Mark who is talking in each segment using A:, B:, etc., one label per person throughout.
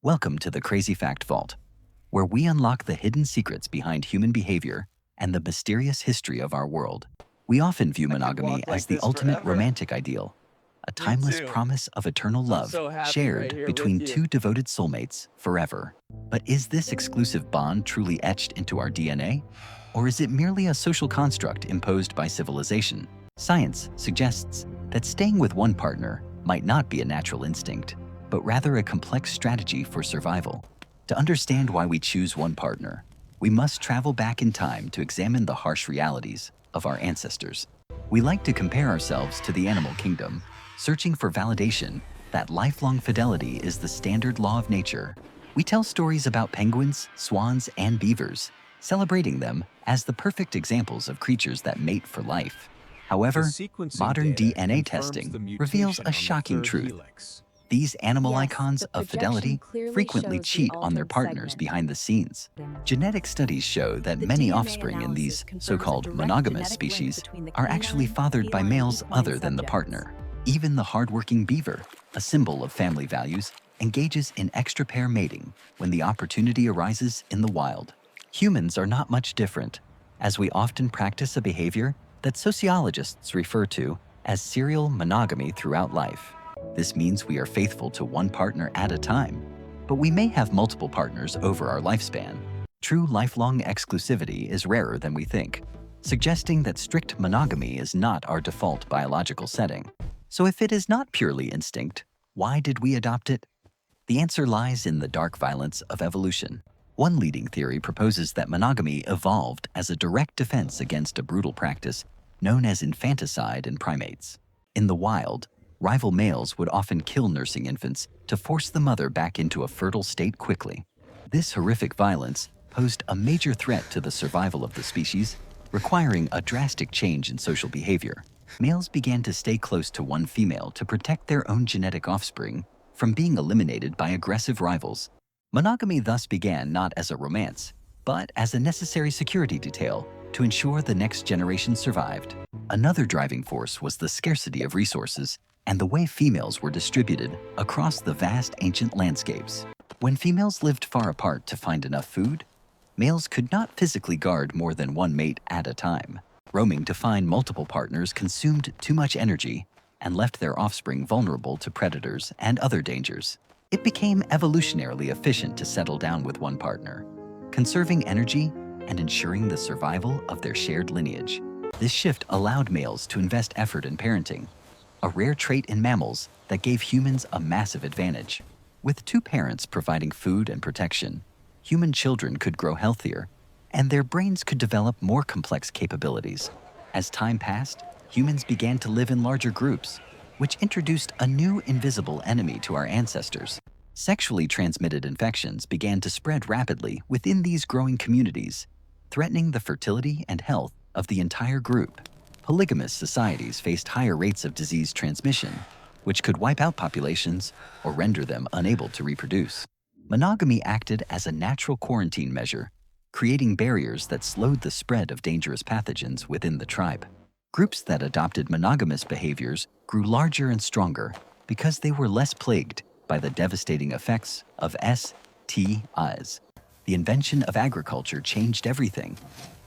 A: Welcome to the Crazy Fact Vault, where we unlock the hidden secrets behind human behavior and the mysterious history of our world. We often view monogamy as the ultimate romantic ideal, a timeless promise of eternal love shared between two devoted soulmates forever. But is this exclusive bond truly etched into our DNA? Or is it merely a social construct imposed by civilization? Science suggests that staying with one partner might not be a natural instinct, but rather a complex strategy for survival. To understand why we choose one partner, we must travel back in time to examine the harsh realities of our ancestors. We like to compare ourselves to the animal kingdom, searching for validation that lifelong fidelity is the standard law of nature. We tell stories about penguins, swans, and beavers, celebrating them as the perfect examples of creatures that mate for life. However, modern DNA testing reveals a shocking truth. These animal icons of fidelity frequently cheat on their partners behind the scenes. Genetic studies show that many offspring in these so-called monogamous species are actually fathered by males other than the partner. Even the hardworking beaver, a symbol of family values, engages in extra-pair mating when the opportunity arises in the wild. Humans are not much different, as we often practice a behavior that sociologists refer to as serial monogamy throughout life. This means we are faithful to one partner at a time, but we may have multiple partners over our lifespan. True lifelong exclusivity is rarer than we think, suggesting that strict monogamy is not our default biological setting. So if it is not purely instinct, why did we adopt it? The answer lies in the dark violence of evolution. One leading theory proposes that monogamy evolved as a direct defense against a brutal practice known as infanticide in primates. In the wild, rival males would often kill nursing infants to force the mother back into a fertile state quickly. This horrific violence posed a major threat to the survival of the species, requiring a drastic change in social behavior. Males began to stay close to one female to protect their own genetic offspring from being eliminated by aggressive rivals. Monogamy thus began not as a romance, but as a necessary security detail to ensure the next generation survived. Another driving force was the scarcity of resources and the way females were distributed across the vast ancient landscapes. When females lived far apart to find enough food, males could not physically guard more than one mate at a time. Roaming to find multiple partners consumed too much energy and left their offspring vulnerable to predators and other dangers. It became evolutionarily efficient to settle down with one partner, conserving energy and ensuring the survival of their shared lineage. This shift allowed males to invest effort in parenting, a rare trait in mammals that gave humans a massive advantage. With two parents providing food and protection, human children could grow healthier, and their brains could develop more complex capabilities. As time passed, humans began to live in larger groups, which introduced a new invisible enemy to our ancestors. Sexually transmitted infections began to spread rapidly within these growing communities, threatening the fertility and health of the entire group. Polygamous societies faced higher rates of disease transmission, which could wipe out populations or render them unable to reproduce. Monogamy acted as a natural quarantine measure, creating barriers that slowed the spread of dangerous pathogens within the tribe. Groups that adopted monogamous behaviors grew larger and stronger because they were less plagued by the devastating effects of STIs. The invention of agriculture changed everything,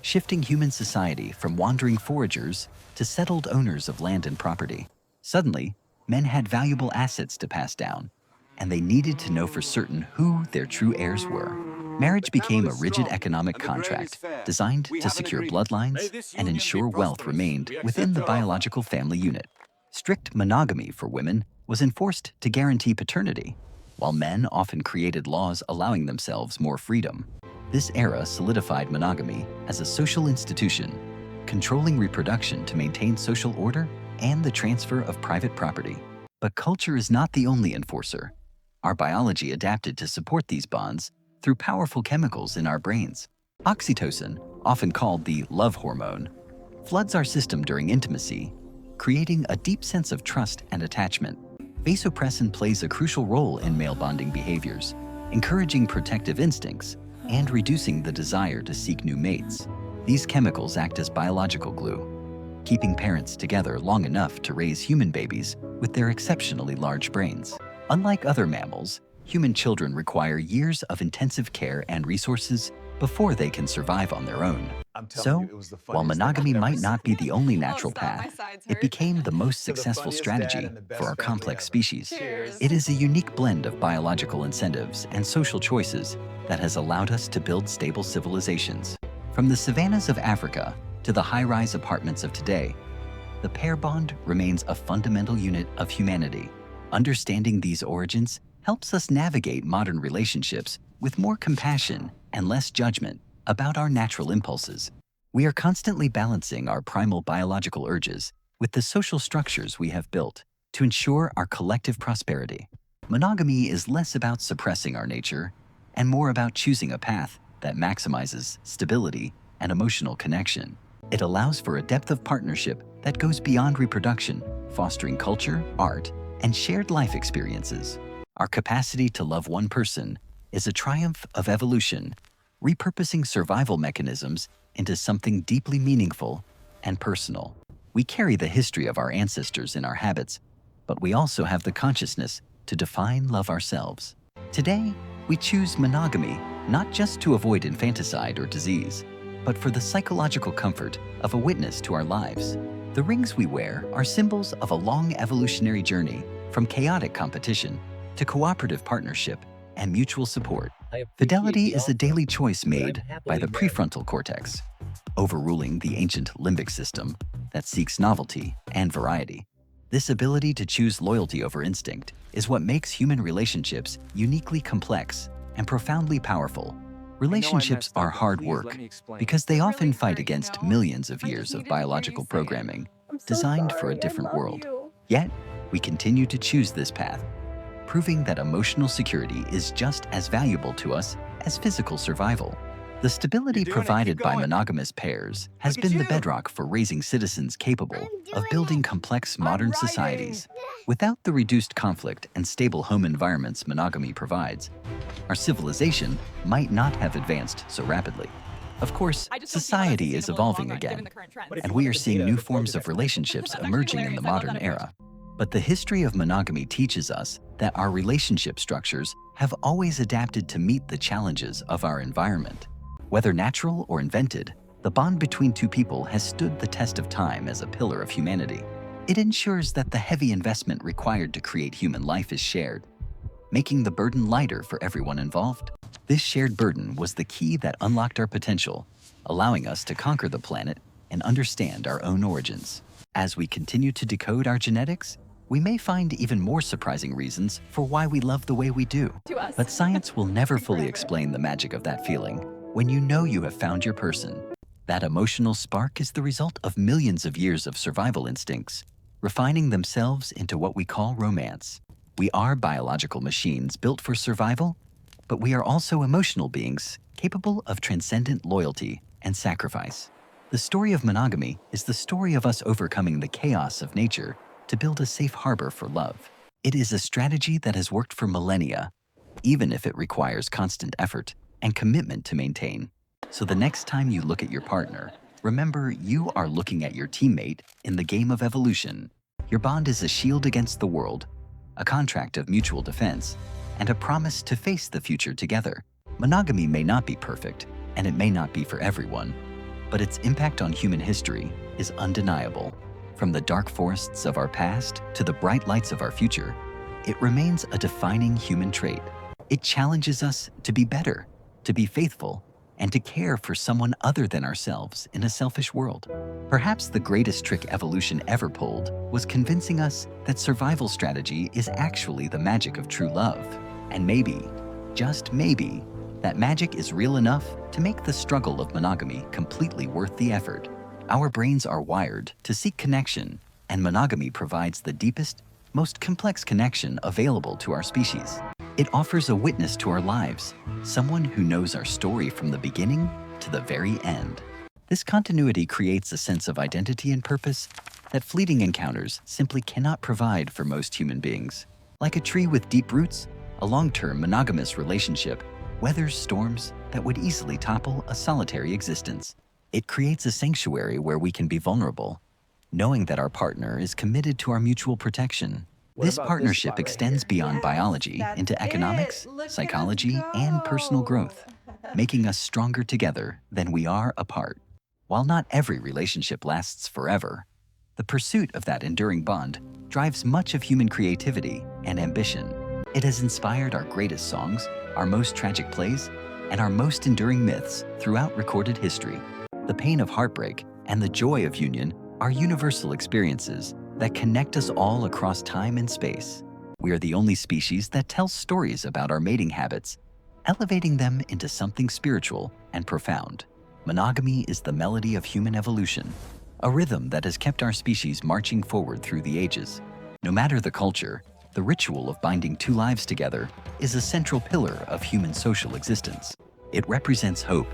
A: shifting human society from wandering foragers to settled owners of land and property. Suddenly, men had valuable assets to pass down, and they needed to know for certain who their true heirs were. Marriage became a rigid economic contract designed to secure bloodlines and ensure wealth remained within the biological family unit. Strict monogamy for women was enforced to guarantee paternity, while men often created laws allowing themselves more freedom. This era solidified monogamy as a social institution, controlling reproduction to maintain social order and the transfer of private property. But culture is not the only enforcer. Our biology adapted to support these bonds through powerful chemicals in our brains. Oxytocin, often called the love hormone, floods our system during intimacy, creating a deep sense of trust and attachment. Vasopressin plays a crucial role in male bonding behaviors, encouraging protective instincts and reducing the desire to seek new mates. These chemicals act as biological glue, keeping parents together long enough to raise human babies with their exceptionally large brains. Unlike other mammals, Human children require years of intensive care and resources before they can survive on their own.
B: I'm telling you,
A: So,
B: it was the
A: while
B: funniest thing I've
A: monogamy
B: ever
A: might
B: seen.
A: not be the only
C: Oh,
A: natural
C: stop, my
A: path,
C: sides
A: it
C: hurt.
A: became the most
B: To the
A: successful
B: funniest dad
A: strategy
B: and the
A: for
B: best
A: our
B: family
A: complex
B: ever.
A: species.
C: Cheers.
A: It is a unique blend of biological incentives and social choices that has allowed us to build stable civilizations. From the savannas of Africa to the high-rise apartments of today, the pair bond remains a fundamental unit of humanity. Understanding these origins helps us navigate modern relationships with more compassion and less judgment about our natural impulses. We are constantly balancing our primal biological urges with the social structures we have built to ensure our collective prosperity. Monogamy is less about suppressing our nature and more about choosing a path that maximizes stability and emotional connection. It allows for a depth of partnership that goes beyond reproduction, fostering culture, art, and shared life experiences. Our capacity to love one person is a triumph of evolution, repurposing survival mechanisms into something deeply meaningful and personal. We carry the history of our ancestors in our habits, but we also have the consciousness to define love ourselves. Today, we choose monogamy not just to avoid infanticide or disease, but for the psychological comfort of a witness to our lives. The rings we wear are symbols of a long evolutionary journey from chaotic competition to cooperative partnership and mutual support. Fidelity is a daily choice made by the prefrontal cortex, overruling the ancient limbic system that seeks novelty and variety. This ability to choose loyalty over instinct is what makes human relationships uniquely complex and profoundly powerful. Relationships are hard work because they often fight against millions of years of biological programming designed for a different world. Yet, we continue to choose this path, proving that emotional security is just as valuable to us as physical survival. The stability provided by monogamous pairs has been the bedrock for raising citizens capable of building complex modern societies. Without the reduced conflict and stable home environments monogamy provides, our civilization might not have advanced so rapidly. Of course, society is evolving again, and we are seeing new forms of relationships emerging in the modern era. But the history of monogamy teaches us that our relationship structures have always adapted to meet the challenges of our environment. Whether natural or invented, the bond between two people has stood the test of time as a pillar of humanity. It ensures that the heavy investment required to create human life is shared, making the burden lighter for everyone involved. This shared burden was the key that unlocked our potential, allowing us to conquer the planet and understand our own origins. As we continue to decode our genetics, we may find even more surprising reasons for why we love the way we do. But science will never fully explain the magic of that feeling when you know you have found your person. That emotional spark is the result of millions of years of survival instincts, refining themselves into what we call romance. We are biological machines built for survival, but we are also emotional beings capable of transcendent loyalty and sacrifice. The story of monogamy is the story of us overcoming the chaos of nature to build a safe harbor for love. It is a strategy that has worked for millennia, even if it requires constant effort and commitment to maintain. So the next time you look at your partner, remember you are looking at your teammate in the game of evolution. Your bond is a shield against the world, a contract of mutual defense, and a promise to face the future together. Monogamy may not be perfect, and it may not be for everyone, but its impact on human history is undeniable. From the dark forests of our past to the bright lights of our future, it remains a defining human trait. It challenges us to be better, to be faithful, and to care for someone other than ourselves in a selfish world. Perhaps the greatest trick evolution ever pulled was convincing us that survival strategy is actually the magic of true love. And maybe, just maybe, that magic is real enough to make the struggle of monogamy completely worth the effort. Our brains are wired to seek connection, and monogamy provides the deepest, most complex connection available to our species. It offers a witness to our lives, someone who knows our story from the beginning to the very end. This continuity creates a sense of identity and purpose that fleeting encounters simply cannot provide for most human beings. Like a tree with deep roots, a long-term monogamous relationship weathers storms that would easily topple a solitary existence. It creates a sanctuary where we can be vulnerable, knowing that our partner is committed to our mutual protection. This
B: about this
A: partnership
B: spot right
A: extends
B: here?
A: beyond
C: Yes,
A: biology
C: that's
A: into
C: it.
A: economics,
C: Look at us
A: psychology, and personal
C: go.
A: growth, making us stronger together than we are apart. While not every relationship lasts forever, the pursuit of that enduring bond drives much of human creativity and ambition. It has inspired our greatest songs, our most tragic plays, and our most enduring myths throughout recorded history. The pain of heartbreak and the joy of union are universal experiences that connect us all across time and space. We are the only species that tells stories about our mating habits, elevating them into something spiritual and profound. Monogamy is the melody of human evolution, a rhythm that has kept our species marching forward through the ages. No matter the culture, the ritual of binding two lives together is a central pillar of human social existence. It represents hope,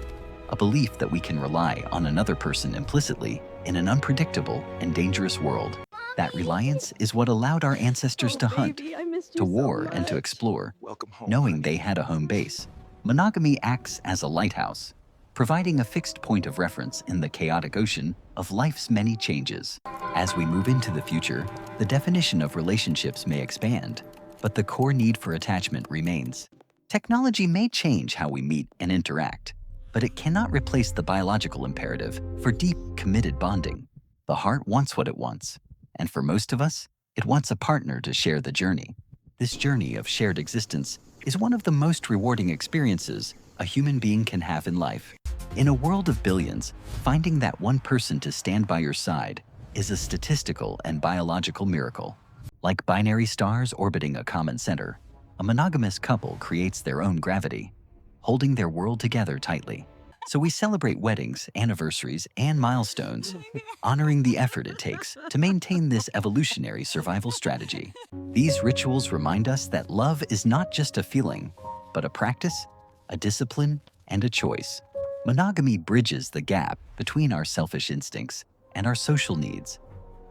A: a belief that we can rely on another person implicitly in an unpredictable and dangerous world. That reliance is what allowed our ancestors to hunt,
C: Baby, I missed
A: to
C: you so
A: war, and to
C: much.
A: explore,
B: Welcome home,
A: knowing
B: honey.
A: they had a home base. Monogamy acts as a lighthouse, providing a fixed point of reference in the chaotic ocean of life's many changes. As we move into the future, the definition of relationships may expand, but the core need for attachment remains. Technology may change how we meet and interact, but it cannot replace the biological imperative for deep, committed bonding. The heart wants what it wants, and for most of us, it wants a partner to share the journey. This journey of shared existence is one of the most rewarding experiences a human being can have in life. In a world of billions, finding that one person to stand by your side is a statistical and biological miracle. Like binary stars orbiting a common center, a monogamous couple creates their own gravity, holding their world together tightly. So we celebrate weddings, anniversaries, and milestones, honoring the effort it takes to maintain this evolutionary survival strategy. These rituals remind us that love is not just a feeling, but a practice, a discipline, and a choice. Monogamy bridges the gap between our selfish instincts and our social needs,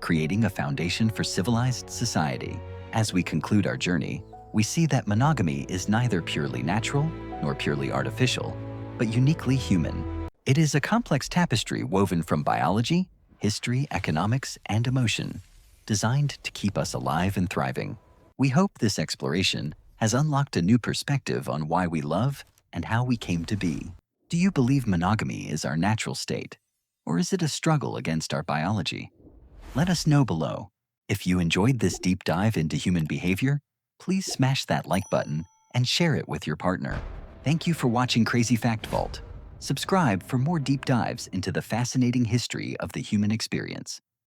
A: creating a foundation for civilized society. As we conclude our journey, we see that monogamy is neither purely natural nor purely artificial, but uniquely human. It is a complex tapestry woven from biology, history, economics, and emotion, designed to keep us alive and thriving. We hope this exploration has unlocked a new perspective on why we love and how we came to be. Do you believe monogamy is our natural state, or is it a struggle against our biology? Let us know below. If you enjoyed this deep dive into human behavior, please smash that like button and share it with your partner. Thank you for watching Crazy Fact Vault. Subscribe for more deep dives into the fascinating history of the human experience.